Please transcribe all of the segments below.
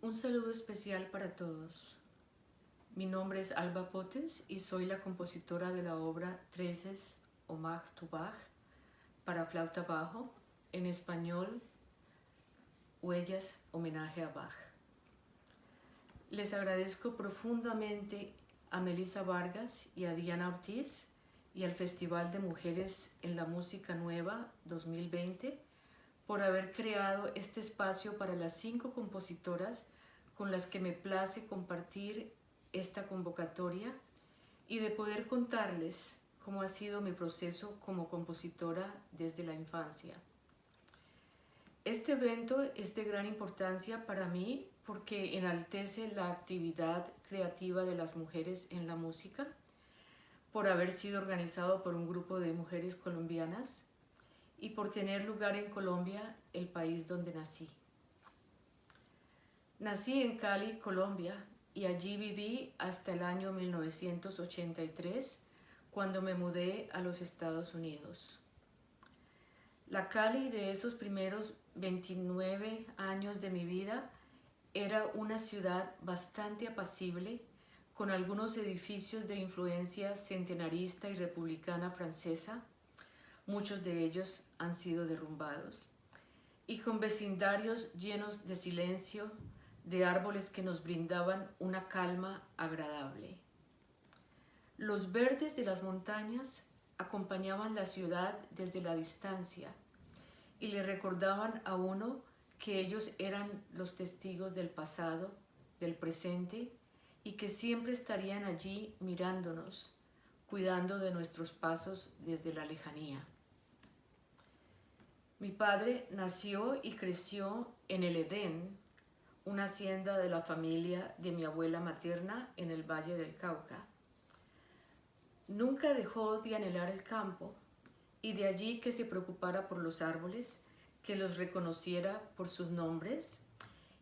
Un saludo especial para todos. Mi nombre es Alba Potens y soy la compositora de la obra Treces Hommage to Bach para flauta bajo, en español Huellas Homenaje a Bach. Les agradezco profundamente a Melissa Vargas y a Diana Ortiz y al Festival de Mujeres en la Música Nueva 2020 por haber creado este espacio para las 5 compositoras con las que me place compartir esta convocatoria y de poder contarles cómo ha sido mi proceso como compositora desde la infancia. Este evento es de gran importancia para mí porque enaltece la actividad creativa de las mujeres en la música, por haber sido organizado por un grupo de mujeres colombianas y por tener lugar en Colombia, el país donde nací. Nací en Cali, Colombia, y allí viví hasta el año 1983, cuando me mudé a los Estados Unidos. La Cali de esos primeros 29 años de mi vida era una ciudad bastante apacible, con algunos edificios de influencia centenarista y republicana francesa, muchos de ellos han sido derrumbados, y con vecindarios llenos de silencio, de árboles que nos brindaban una calma agradable. Los verdes de las montañas acompañaban la ciudad desde la distancia y le recordaban a uno que ellos eran los testigos del pasado, del presente, y que siempre estarían allí mirándonos, cuidando de nuestros pasos desde la lejanía. Mi padre nació y creció en el Edén, una hacienda de la familia de mi abuela materna en el Valle del Cauca. Nunca dejó de anhelar el campo y de allí que se preocupara por los árboles, que los reconociera por sus nombres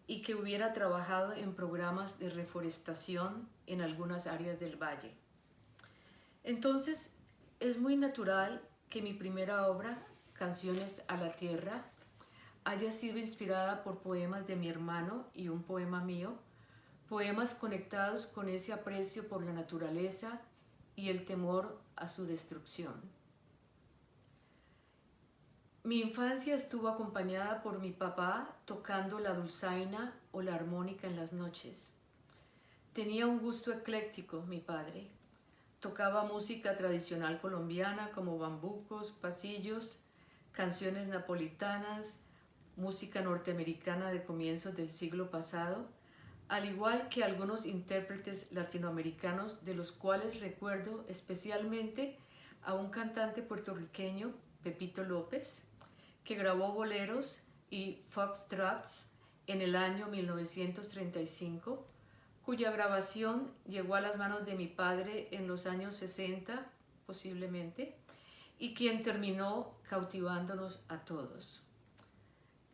y que hubiera trabajado en programas de reforestación en algunas áreas del valle. Entonces, es muy natural que mi primera obra, Canciones a la Tierra, haya sido inspirada por poemas de mi hermano y un poema mío, poemas conectados con ese aprecio por la naturaleza y el temor a su destrucción. Mi infancia estuvo acompañada por mi papá tocando la dulzaina o la armónica en las noches. Tenía un gusto ecléctico, mi padre. Tocaba música tradicional colombiana como bambucos, pasillos, canciones napolitanas, música norteamericana de comienzos del siglo pasado, al igual que algunos intérpretes latinoamericanos, de los cuales recuerdo especialmente a un cantante puertorriqueño, Pepito López, que grabó boleros y foxtrots en el año 1935, cuya grabación llegó a las manos de mi padre en los años 60, posiblemente, y quien terminó cautivándonos a todos.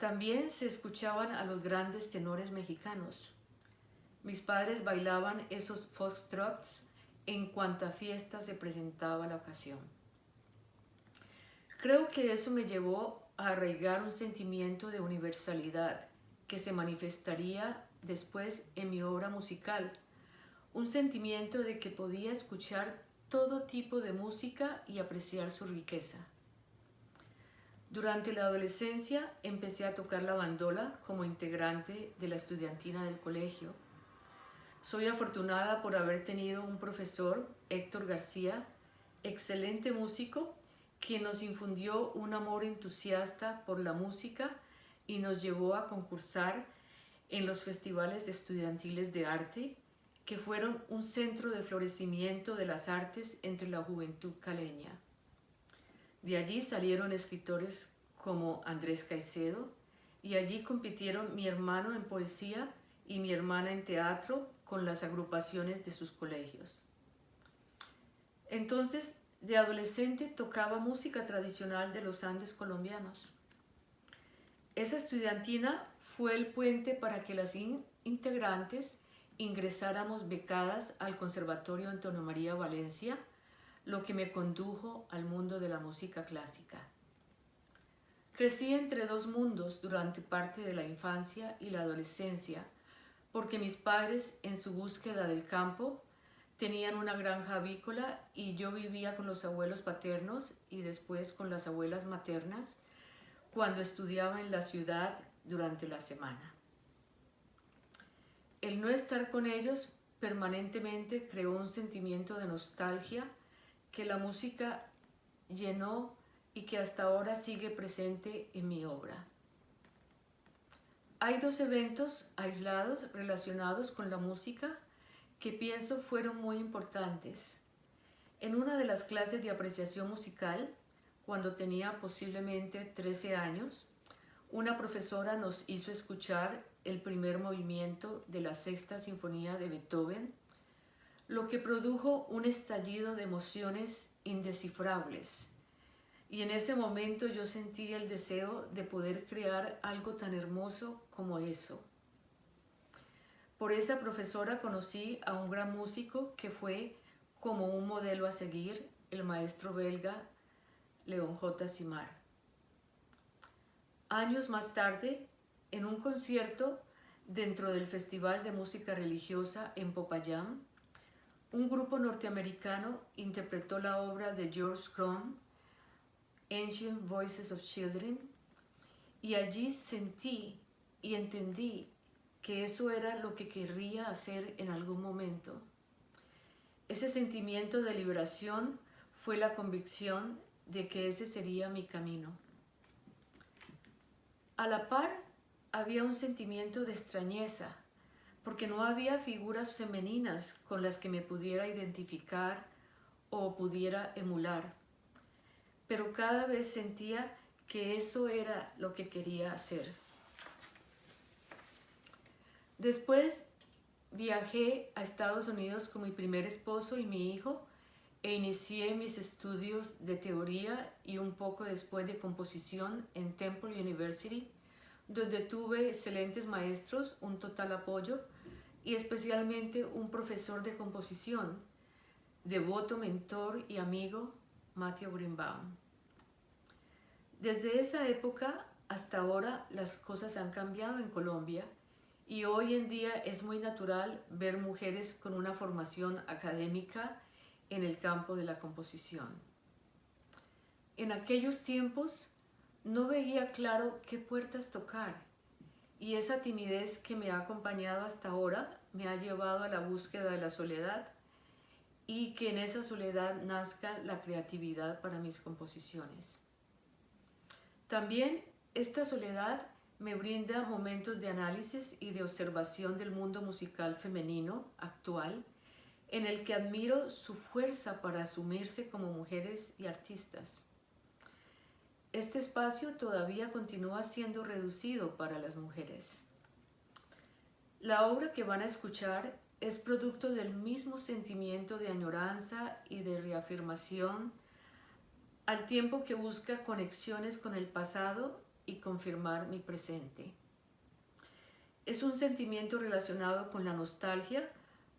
También se escuchaban a los grandes tenores mexicanos. Mis padres bailaban esos foxtrots en cuanta fiesta se presentaba la ocasión. Creo que eso me llevó a arraigar un sentimiento de universalidad que se manifestaría después en mi obra musical, un sentimiento de que podía escuchar todo tipo de música y apreciar su riqueza. Durante la adolescencia empecé a tocar la bandola como integrante de la estudiantina del colegio. Soy afortunada por haber tenido un profesor, Héctor García, excelente músico, quien nos infundió un amor entusiasta por la música y nos llevó a concursar en los festivales estudiantiles de arte, que fueron un centro de florecimiento de las artes entre la juventud caleña. De allí salieron escritores como Andrés Caicedo, y allí compitieron mi hermano en poesía y mi hermana en teatro con las agrupaciones de sus colegios. Entonces, de adolescente tocaba música tradicional de los Andes colombianos. Esa estudiantina fue el puente para que las integrantes ingresáramos becadas al Conservatorio Antonio María Valencia, lo que me condujo al mundo de la música clásica. Crecí entre dos mundos durante parte de la infancia y la adolescencia, porque mis padres, en su búsqueda del campo, tenían una granja avícola y yo vivía con los abuelos paternos y después con las abuelas maternas cuando estudiaba en la ciudad durante la semana. El no estar con ellos permanentemente creó un sentimiento de nostalgia que la música llenó y que hasta ahora sigue presente en mi obra. Hay dos eventos aislados relacionados con la música que pienso fueron muy importantes. En una de las clases de apreciación musical, cuando tenía posiblemente 13 años, una profesora nos hizo escuchar el primer movimiento de la Sexta Sinfonía de Beethoven, lo que produjo un estallido de emociones indescifrables. Y en ese momento yo sentí el deseo de poder crear algo tan hermoso como eso. Por esa profesora conocí a un gran músico que fue como un modelo a seguir, el maestro belga Leon J. Simard. Años más tarde, en un concierto dentro del Festival de Música Religiosa en Popayán, un grupo norteamericano interpretó la obra de George Crumb, Ancient Voices of Children, y allí sentí y entendí que eso era lo que querría hacer en algún momento. Ese sentimiento de liberación fue la convicción de que ese sería mi camino. A la par, había un sentimiento de extrañeza, porque no había figuras femeninas con las que me pudiera identificar o pudiera emular. Pero cada vez sentía que eso era lo que quería hacer. Después viajé a Estados Unidos con mi primer esposo y mi hijo e inicié mis estudios de teoría y un poco después de composición en Temple University, donde tuve excelentes maestros, un total apoyo y especialmente un profesor de composición, devoto mentor y amigo, Matthew Greenbaum. Desde esa época hasta ahora las cosas han cambiado en Colombia y hoy en día es muy natural ver mujeres con una formación académica en el campo de la composición. En aquellos tiempos no veía claro qué puertas tocar y esa timidez que me ha acompañado hasta ahora me ha llevado a la búsqueda de la soledad y que en esa soledad nazca la creatividad para mis composiciones. También esta soledad me brinda momentos de análisis y de observación del mundo musical femenino actual, en el que admiro su fuerza para asumirse como mujeres y artistas. Este espacio todavía continúa siendo reducido para las mujeres. La obra que van a escuchar es producto del mismo sentimiento de añoranza y de reafirmación, al tiempo que busca conexiones con el pasado y confirmar mi presente. Es un sentimiento relacionado con la nostalgia,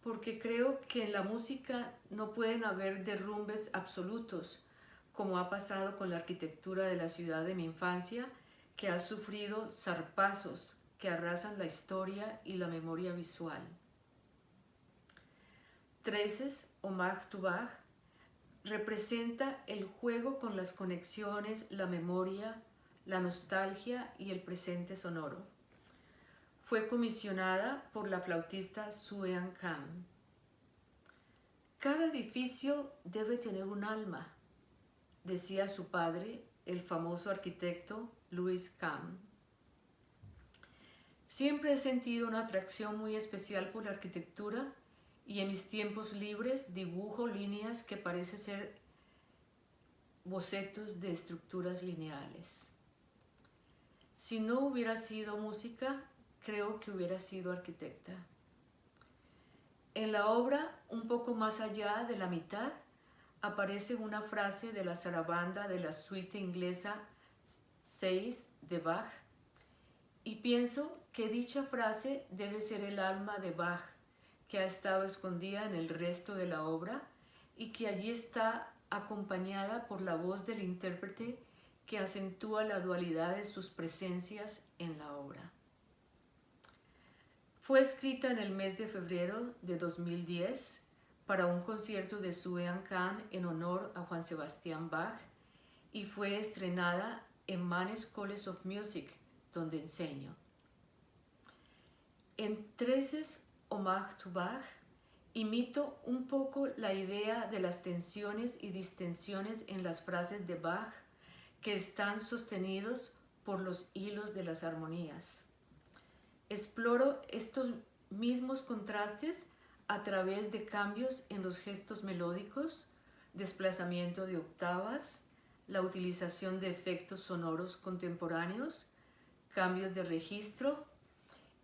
porque creo que en la música no pueden haber derrumbes absolutos, como ha pasado con la arquitectura de la ciudad de mi infancia, que ha sufrido zarpazos que arrasan la historia y la memoria visual. Treces o Mag to Bach representa el juego con las conexiones, la memoria, la nostalgia y el presente sonoro. Fue comisionada por la flautista Sue-Ann Kahn. Cada edificio debe tener un alma, decía su padre, el famoso arquitecto Louis Kahn. Siempre he sentido una atracción muy especial por la arquitectura y en mis tiempos libres dibujo líneas que parecen ser bocetos de estructuras lineales. Si no hubiera sido música, creo que hubiera sido arquitecta. En la obra, un poco más allá de la mitad, aparece una frase de la zarabanda de la suite inglesa 6 de Bach, y pienso que dicha frase debe ser el alma de Bach, que ha estado escondida en el resto de la obra y que allí está acompañada por la voz del intérprete que acentúa la dualidad de sus presencias en la obra. Fue escrita en el mes de febrero de 2010 para un concierto de Sue and Can en honor a Juan Sebastián Bach y fue estrenada en Mannes College of Music, donde enseño. En Treces Hommage to Bach imito un poco la idea de las tensiones y distensiones en las frases de Bach que están sostenidos por los hilos de las armonías. Exploro estos mismos contrastes a través de cambios en los gestos melódicos, desplazamiento de octavas, la utilización de efectos sonoros contemporáneos, cambios de registro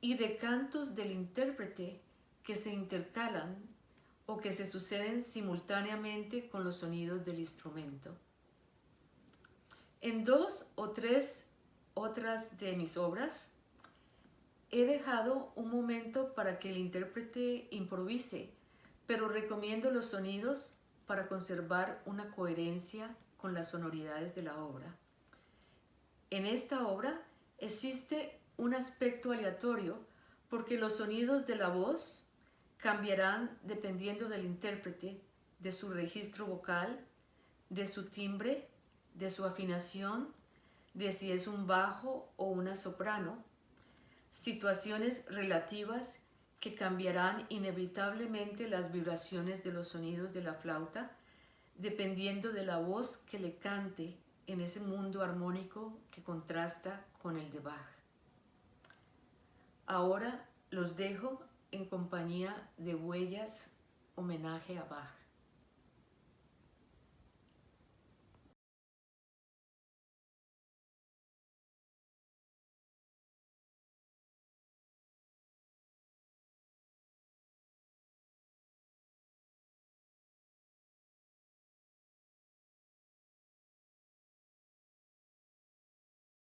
y de cantos del intérprete que se intercalan o que se suceden simultáneamente con los sonidos del instrumento. En 2 o 3 otras de mis obras, he dejado un momento para que el intérprete improvise, pero recomiendo los sonidos para conservar una coherencia con las sonoridades de la obra. En esta obra existe un aspecto aleatorio porque los sonidos de la voz cambiarán dependiendo del intérprete, de su registro vocal, de su timbre, de su afinación, de si es un bajo o una soprano, situaciones relativas que cambiarán inevitablemente las vibraciones de los sonidos de la flauta, dependiendo de la voz que le cante en ese mundo armónico que contrasta con el de Bach. Ahora los dejo en compañía de Huellas, homenaje a Bach.